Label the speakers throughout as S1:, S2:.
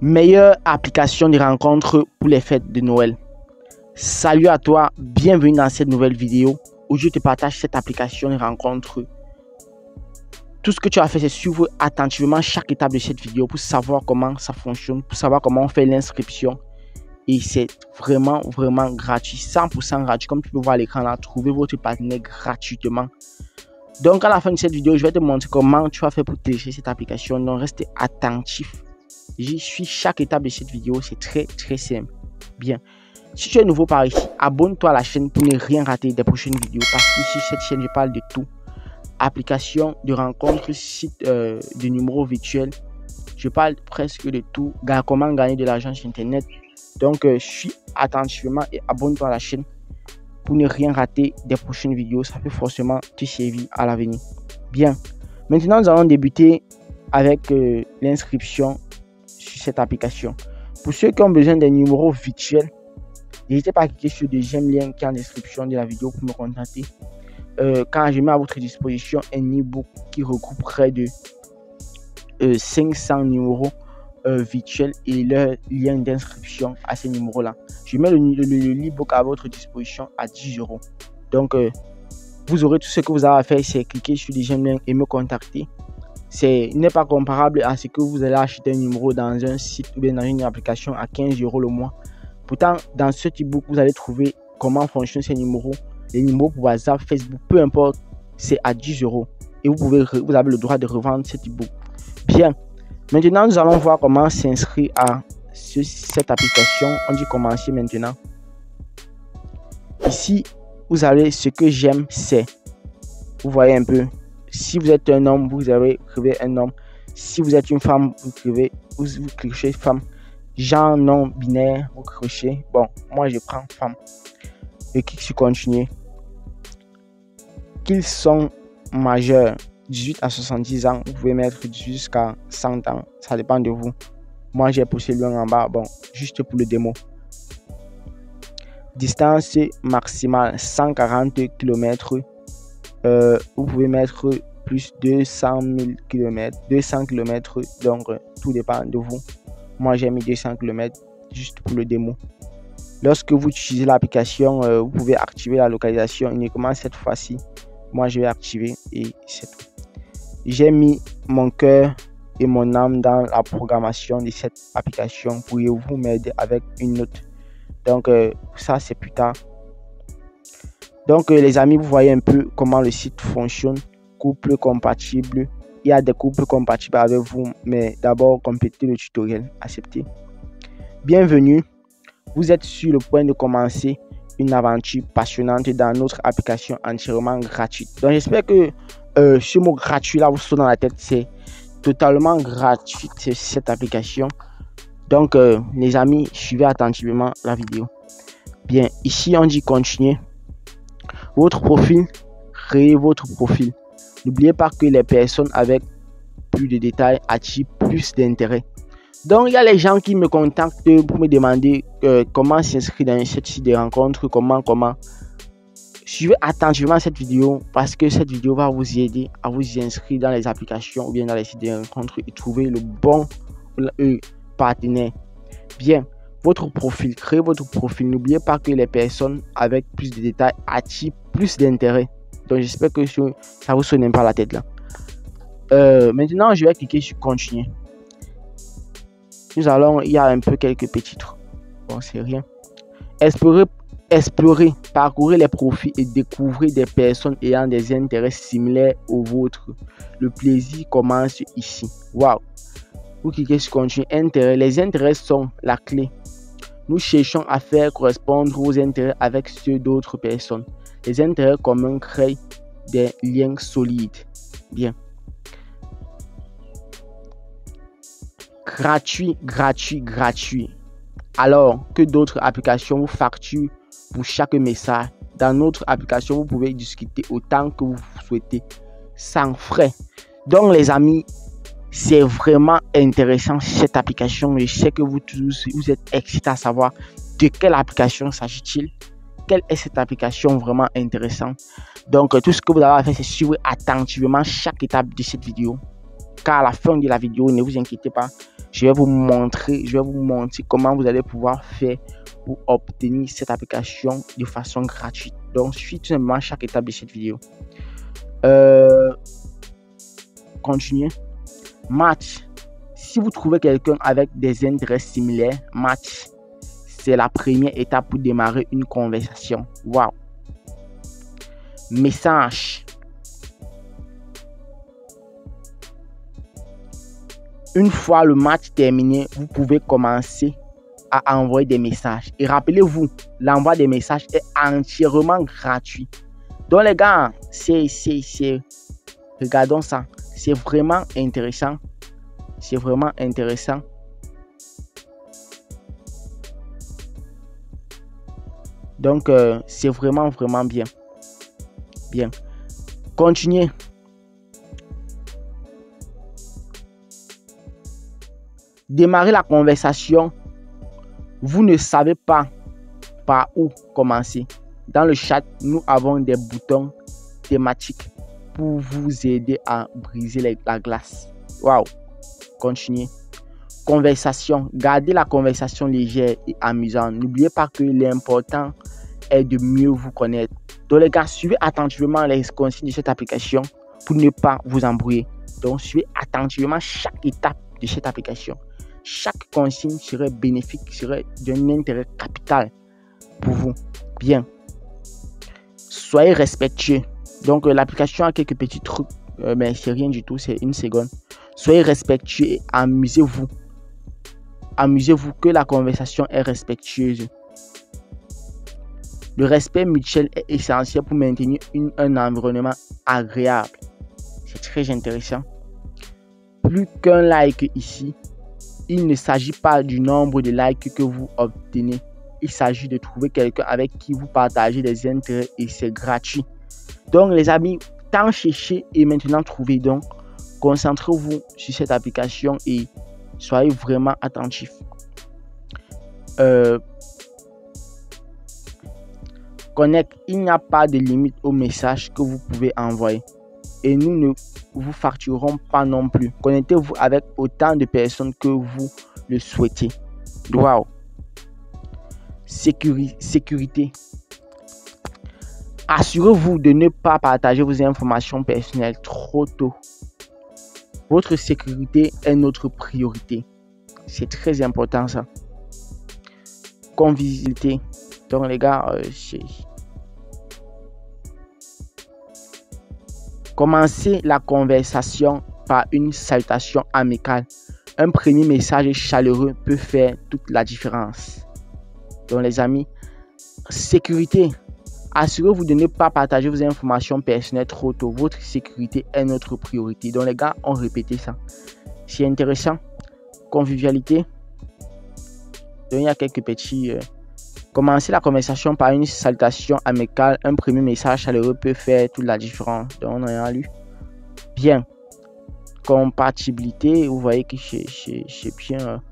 S1: Meilleure application de rencontre pour les fêtes de Noël. Salut à toi, bienvenue dans cette nouvelle vidéo où je te partage cette application de rencontre. Tout ce que tu as fait, c'est suivre attentivement chaque étape de cette vidéo pour savoir comment ça fonctionne, pour savoir comment on fait l'inscription. Et c'est vraiment gratuit, 100% gratuit. Comme tu peux voir à l'écran là, trouvez votre partenaire gratuitement. Donc à la fin de cette vidéo, je vais te montrer comment tu vas faire pour télécharger cette application. Donc restez attentif. J'y suis chaque étape de cette vidéo, c'est très simple. Bien, si tu es nouveau par ici, abonne-toi à la chaîne pour ne rien rater des prochaines vidéos. Parce que sur cette chaîne, je parle de tout. Application de rencontre, site de numéro virtuel. Je parle presque de tout. Comment gagner de l'argent sur Internet. Donc, suis attentivement et abonne-toi à la chaîne pour ne rien rater des prochaines vidéos. Ça peut forcément te servir à l'avenir. Bien, maintenant nous allons débuter avec l'inscription sur cette application. Pour ceux qui ont besoin des numéros virtuels, n'hésitez pas à cliquer sur le deuxième lien qui est en description de la vidéo pour me contacter. Quand je mets à votre disposition un e-book qui regroupe près de 500 numéros virtuels et leur lien d'inscription à ces numéros-là. Je mets le e-book à votre disposition à 10 €. Donc, vous aurez tout ce que vous avez à faire, c'est cliquer sur le deuxième lien et me contacter. Ce n'est pas comparable à ce que vous allez acheter un numéro dans un site ou bien dans une application à 15 € le mois. Pourtant, dans ce e-book, vous allez trouver comment fonctionnent ces numéros. Les numéros pour WhatsApp, Facebook, peu importe, c'est à 10 € et vous avez le droit de revendre cet e-book. Bien, maintenant nous allons voir comment s'inscrire à cette application. On dit commencer maintenant. Ici, vous avez ce que j'aime, c'est, vous voyez un peu. Si vous êtes un homme, vous avez écrivez un homme. Si vous êtes une femme, vous cliquez femme. Genre non binaire, vous cliquez. Bon, moi je prends femme. Je clique sur continuer. Qu'ils sont majeurs, 18 à 70 ans, vous pouvez mettre 18 jusqu'à 100 ans. Ça dépend de vous. Moi j'ai poussé loin en bas. Bon, juste pour le démo. Distance maximale 140 km. Vous pouvez mettre plus de 200 000 km, 200 km, donc tout dépend de vous. Moi j'ai mis 200 km juste pour le démo. Lorsque vous utilisez l'application, vous pouvez activer la localisation uniquement cette fois-ci. Moi je vais activer et c'est tout. J'ai mis mon cœur et mon âme dans la programmation de cette application. Pourriez-vous m'aider avec une note? Donc ça c'est plus tard. Donc les amis, vous voyez un peu comment le site fonctionne. Couple compatible. Il y a des couples compatibles avec vous, mais d'abord complétez le tutoriel. Acceptez. Bienvenue. Vous êtes sur le point de commencer une aventure passionnante dans notre application entièrement gratuite. Donc j'espère que ce mot gratuit là vous saute dans la tête. C'est totalement gratuit cette application. Donc les amis, suivez attentivement la vidéo. Bien, ici on dit continuer. Votre profil, créez votre profil. N'oubliez pas que les personnes avec plus de détails attirent plus d'intérêt. Donc il y a les gens qui me contactent pour me demander comment s'inscrire dans cette site de rencontre, comment. Suivez attentivement cette vidéo parce que cette vidéo va vous aider à vous y inscrire dans les applications ou bien dans les sites de rencontre et trouver le bon partenaire. Bien, votre profil, créez votre profil. N'oubliez pas que les personnes avec plus de détails attirent plus d'intérêt. Donc j'espère que ça vous sonne pas la tête là. Maintenant je vais cliquer sur continuer. Il y a un peu quelques petits trucs. Bon, c'est rien. Explorer, parcourir les profils et découvrir des personnes ayant des intérêts similaires aux vôtres. Le plaisir commence ici. Waouh. Vous cliquez sur continuer. Intérêt. Les intérêts sont la clé. Nous cherchons à faire correspondre vos intérêts avec ceux d'autres personnes. Les intérêts communs créent des liens solides. Bien. Gratuit. Alors que d'autres applications vous facturent pour chaque message. Dans notre application, vous pouvez discuter autant que vous souhaitez, sans frais. Donc les amis, c'est vraiment intéressant cette application. Je sais que vous tous vous êtes excités à savoir de quelle application s'agit-il. Quelle est cette application vraiment intéressante? Donc tout ce que vous avez à faire, c'est suivre attentivement chaque étape de cette vidéo. Car à la fin de la vidéo, ne vous inquiétez pas, je vais vous montrer comment vous allez pouvoir faire pour obtenir cette application de façon gratuite. Donc, suivez tout simplement chaque étape de cette vidéo. Continuez. Match. Si vous trouvez quelqu'un avec des intérêts similaires, match. C'est la première étape pour démarrer une conversation. Wow. Message. Une fois le match terminé, vous pouvez commencer à envoyer des messages. Et rappelez-vous, l'envoi des messages est entièrement gratuit. Donc les gars, regardons ça. C'est vraiment intéressant. C'est vraiment intéressant. Donc, c'est vraiment bien. Bien. Continuez. Démarrer la conversation. Vous ne savez pas par où commencer. Dans le chat, nous avons des boutons thématiques pour vous aider à briser la glace. Waouh. Continuez. Conversation. Gardez la conversation légère et amusante. N'oubliez pas que l'important est de mieux vous connaître. Donc les gars, suivez attentivement les consignes de cette application pour ne pas vous embrouiller. Donc suivez attentivement chaque étape de cette application. Chaque consigne serait bénéfique, serait d'un intérêt capital pour vous. Bien. Soyez respectueux. Donc l'application a quelques petits trucs, mais c'est rien du tout, c'est une seconde. Soyez respectueux et amusez-vous. Amusez-vous, que la conversation est respectueuse. Le respect mutuel est essentiel pour maintenir un environnement agréable. C'est très intéressant. Plus qu'un like ici, il ne s'agit pas du nombre de likes que vous obtenez. Il s'agit de trouver quelqu'un avec qui vous partagez des intérêts et c'est gratuit. Donc les amis, tant chercher et maintenant trouver. Donc, concentrez-vous sur cette application et soyez vraiment attentifs. Connect, il n'y a pas de limite au message que vous pouvez envoyer. Et nous ne vous facturerons pas non plus. Connectez-vous avec autant de personnes que vous le souhaitez. Wow. Sécurité. Assurez-vous de ne pas partager vos informations personnelles trop tôt. Votre sécurité est notre priorité. C'est très important ça. Convivialité. Donc les gars, commencez la conversation par une salutation amicale. Un premier message chaleureux peut faire toute la différence. Donc les amis, sécurité. Assurez-vous de ne pas partager vos informations personnelles trop tôt. Votre sécurité est notre priorité. Donc les gars ont répété ça. C'est intéressant. Convivialité. Donc il y a quelques petits... Commencez la conversation par une salutation amicale. Un premier message chaleureux peut faire toute la différence. Donc on en a lu. Bien. Compatibilité. Vous voyez que c'est bien.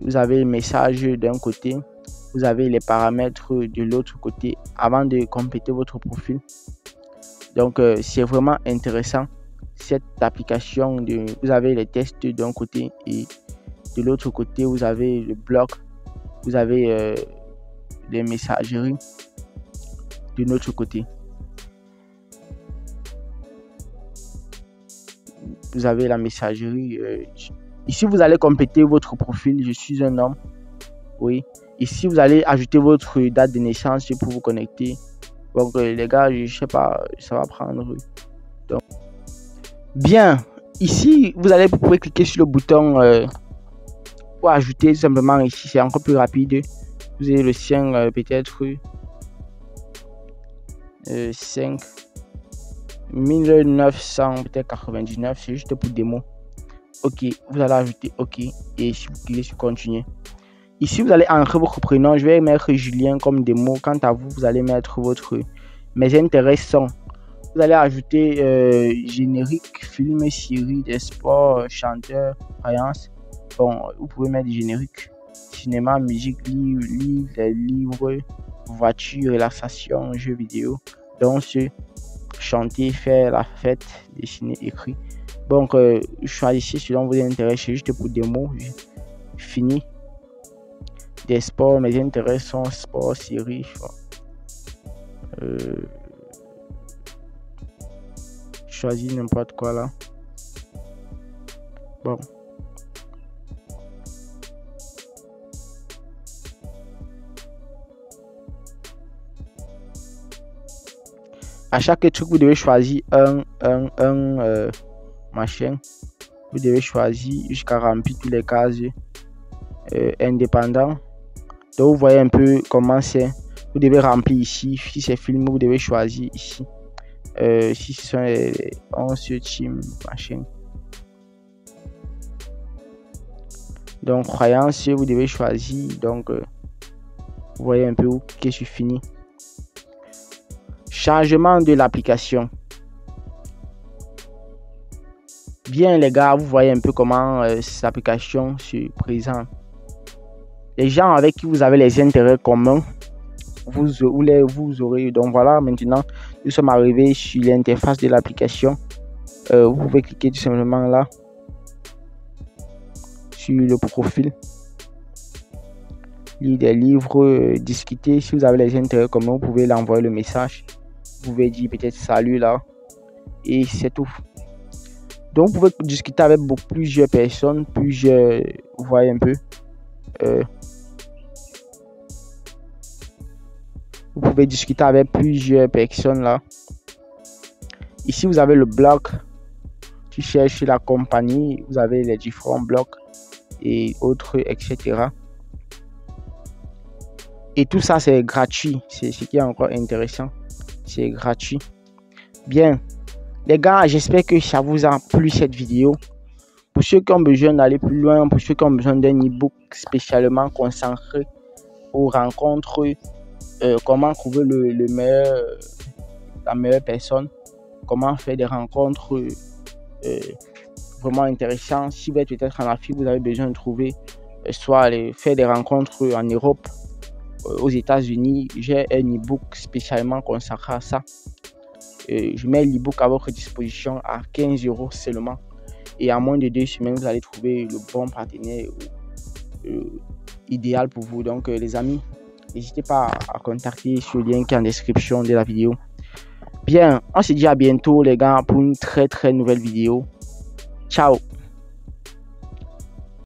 S1: Vous avez le message d'un côté. Vous avez les paramètres de l'autre côté avant de compléter votre profil. Donc c'est vraiment intéressant cette application. Vous avez les tests d'un côté et de l'autre côté vous avez le bloc. Vous avez les messageries de notre côté. Vous avez la messagerie. Ici vous allez compléter votre profil. Je suis un homme. Oui. Ici, vous allez ajouter votre date de naissance pour vous connecter. Donc, les gars, je sais pas, ça va prendre. Donc, bien. Ici, vous pouvez cliquer sur le bouton pour ajouter tout simplement ici. C'est encore plus rapide. Vous avez le sien peut-être 5 1900 peut-être 99. C'est juste pour démo. Ok, vous allez ajouter OK et si vous cliquez sur continuer. Ici, vous allez entrer votre prénom. Je vais mettre Julien comme démo. Quant à vous, vous allez mettre mes intérêts sont. Vous allez ajouter générique, film, série, des sports, chanteur, croyance. Bon, vous pouvez mettre générique, cinéma, musique, livres, voiture, relaxation, jeux vidéo, danse, chanter, faire la fête, dessiner, écrit. Donc, choisissez selon vos intérêts. C'est juste pour des mots. Fini. Des sports, mes intérêts sont sport, série. Choisis n'importe quoi là. Bon. À chaque truc, vous devez choisir un machin. Vous devez choisir jusqu'à remplir tous les cases indépendants. Donc, vous voyez un peu comment c'est. Vous devez remplir ici. Si c'est film, vous devez choisir ici. Si ce sont les 11 team, machin. Donc, croyance, vous devez choisir. Donc, vous voyez un peu où que je finis. Chargement de l'application. Bien les gars, vous voyez un peu comment cette application se présente. Les gens avec qui vous avez les intérêts communs, vous aurez. Donc voilà, maintenant nous sommes arrivés sur l'interface de l'application. Vous pouvez cliquer tout simplement là sur le profil, lire des livres, discuter. Si vous avez les intérêts communs, vous pouvez l'envoyer le message. Vous pouvez dire peut-être salut là et c'est tout. Donc vous pouvez discuter avec plusieurs personnes, vous voyez un peu. Vous pouvez discuter avec plusieurs personnes là. Ici vous avez le bloc. Tu cherches la compagnie, vous avez les différents blocs et autres, etc. Et tout ça c'est gratuit. C'est ce qui est encore intéressant. C'est gratuit. Bien. Les gars, j'espère que ça vous a plu cette vidéo. Pour ceux qui ont besoin d'aller plus loin, pour ceux qui ont besoin d'un e-book spécialement consacré aux rencontres, comment trouver la meilleure personne, comment faire des rencontres vraiment intéressantes. Si vous êtes peut-être en Afrique, vous avez besoin de trouver, soit faire des rencontres en Europe, aux États-Unis, j'ai un e-book spécialement consacré à ça. Je mets l'e-book à votre disposition à 15 € seulement. Et en moins de 2 semaines, vous allez trouver le bon partenaire idéal pour vous. Donc, les amis, n'hésitez pas à contacter ce lien qui est en description de la vidéo. Bien, on se dit à bientôt, les gars, pour une très nouvelle vidéo. Ciao!